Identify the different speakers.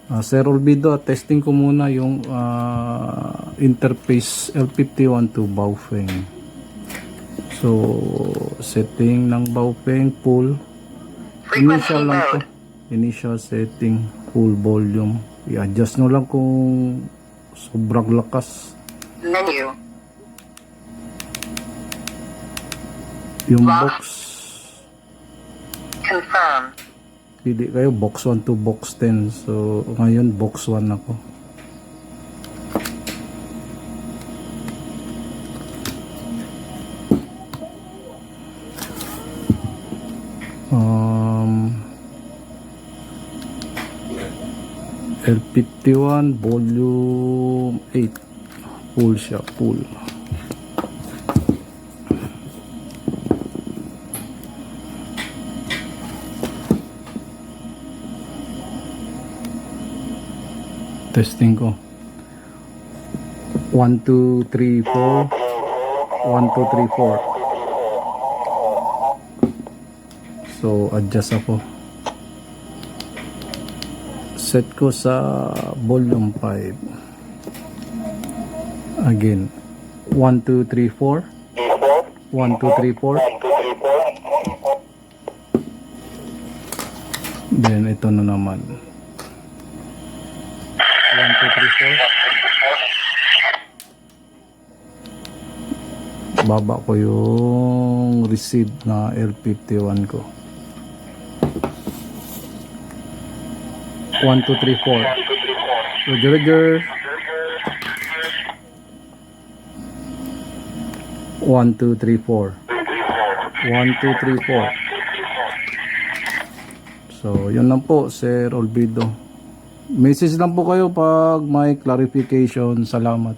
Speaker 1: Sir Olvido, testing ko muna yung interface L51 to Baofeng. So, setting ng Baofeng full. Initial lang to. Initial setting, full volume. I-adjust nyo lang kung sobrang lakas.
Speaker 2: Menu.
Speaker 1: Yung box.
Speaker 2: Confirm.
Speaker 1: Pili kayo box 1 to box 10. So, ngayon box 1 ako. L51 volume 8. Full siya, full. Testing ko. 1, 2, 3, 4. 1, 2, 3, 4. So, adjust ako. Set ko sa volume 5. Again. 1, 2, 3, 4. 1, 2, 3, 4. Then, ito na naman. 1, 2, 3, 4. Baba ko yung receive na L51 ko. 1, 2, 3, 4. Roger. 1, 2, 3, 4. 1, 2, 3, 4. So, yun lang po, Sir Olvido. Message lang po kayo pag may clarification. Salamat.